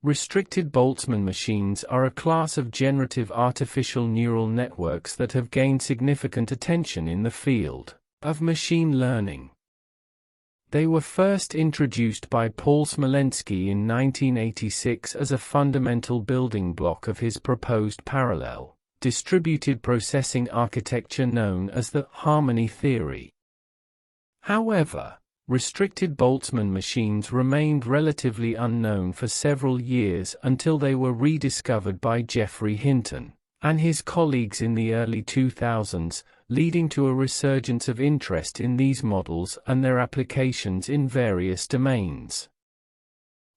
Restricted Boltzmann machines are a class of generative artificial neural networks that have gained significant attention in the field of machine learning. They were first introduced by Paul Smolensky in 1986 as a fundamental building block of his proposed parallel distributed processing architecture known as the harmony theory. However, restricted Boltzmann machines remained relatively unknown for several years until they were rediscovered by Geoffrey Hinton and his colleagues in the early 2000s, leading to a resurgence of interest in these models and their applications in various domains.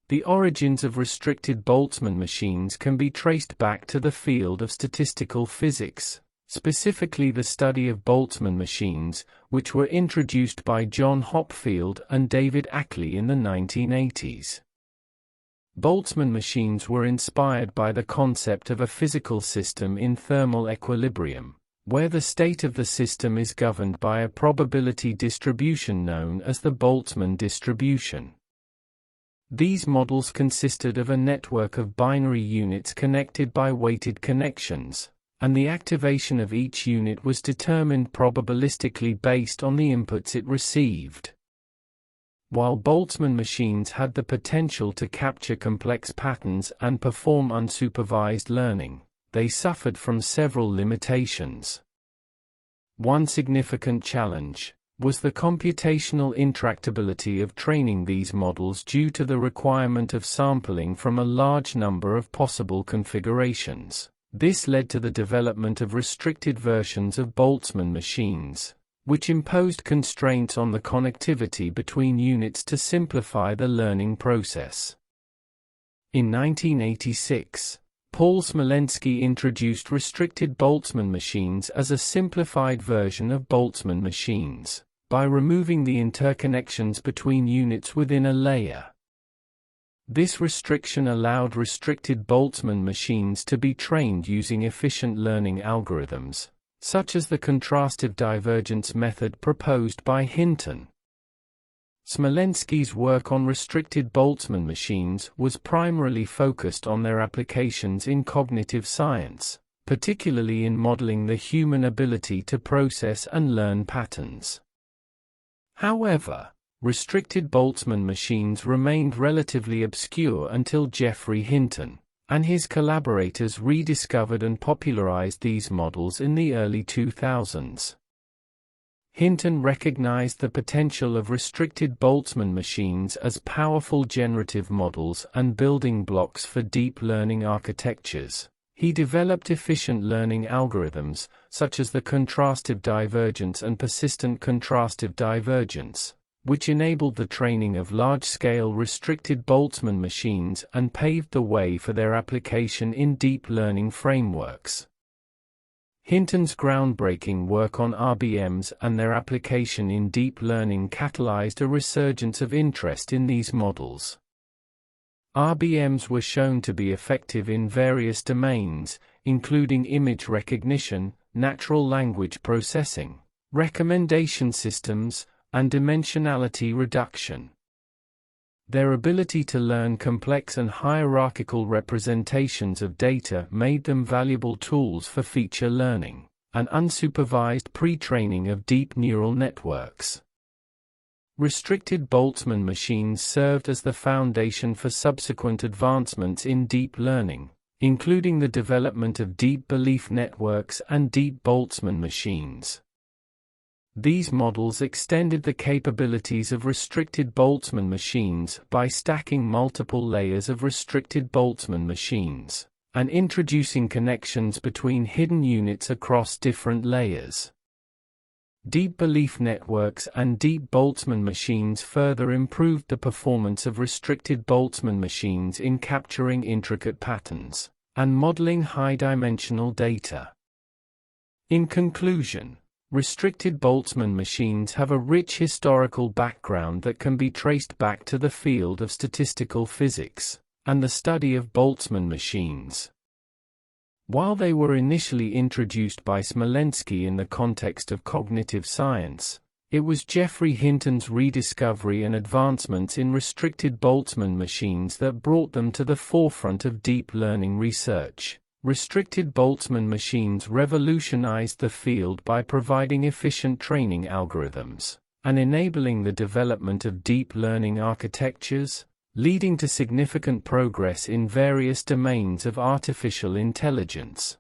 The origins of restricted Boltzmann machines can be traced back to the field of statistical physics, specifically the study of Boltzmann machines, which were introduced by John Hopfield and David Ackley in the 1980s. Boltzmann machines were inspired by the concept of a physical system in thermal equilibrium, where the state of the system is governed by a probability distribution known as the Boltzmann distribution. These models consisted of a network of binary units connected by weighted connections, and the activation of each unit was determined probabilistically based on the inputs it received. While Boltzmann machines had the potential to capture complex patterns and perform unsupervised learning, they suffered from several limitations. One significant challenge was the computational intractability of training these models due to the requirement of sampling from a large number of possible configurations. This led to the development of restricted versions of Boltzmann machines, which imposed constraints on the connectivity between units to simplify the learning process. In 1986, Paul Smolensky introduced restricted Boltzmann machines as a simplified version of Boltzmann machines, by removing the interconnections between units within a layer. This restriction allowed restricted Boltzmann machines to be trained using efficient learning algorithms, such as the contrastive divergence method proposed by Hinton. Smolensky's work on restricted Boltzmann machines was primarily focused on their applications in cognitive science, particularly in modeling the human ability to process and learn patterns. However, restricted Boltzmann machines remained relatively obscure until Geoffrey Hinton and his collaborators rediscovered and popularized these models in the early 2000s. Hinton recognized the potential of restricted Boltzmann machines as powerful generative models and building blocks for deep learning architectures. He developed efficient learning algorithms, such as the contrastive divergence and persistent contrastive divergence, which enabled the training of large-scale restricted Boltzmann machines and paved the way for their application in deep learning frameworks. Hinton's groundbreaking work on RBMs and their application in deep learning catalyzed a resurgence of interest in these models. RBMs were shown to be effective in various domains, including image recognition, natural language processing, recommendation systems, and dimensionality reduction. Their ability to learn complex and hierarchical representations of data made them valuable tools for feature learning and unsupervised pre-training of deep neural networks. Restricted Boltzmann machines served as the foundation for subsequent advancements in deep learning, including the development of deep belief networks and deep Boltzmann machines. These models extended the capabilities of restricted Boltzmann machines by stacking multiple layers of restricted Boltzmann machines and introducing connections between hidden units across different layers. Deep belief networks and deep Boltzmann machines further improved the performance of restricted Boltzmann machines in capturing intricate patterns and modeling high-dimensional data. In conclusion, restricted Boltzmann machines have a rich historical background that can be traced back to the field of statistical physics and the study of Boltzmann machines. While they were initially introduced by Smolensky in the context of cognitive science, It was Geoffrey Hinton's rediscovery and advancements in restricted Boltzmann machines that brought them to the forefront of deep learning research. Restricted Boltzmann machines revolutionized the field by providing efficient training algorithms and enabling the development of deep learning architectures, leading to significant progress in various domains of artificial intelligence.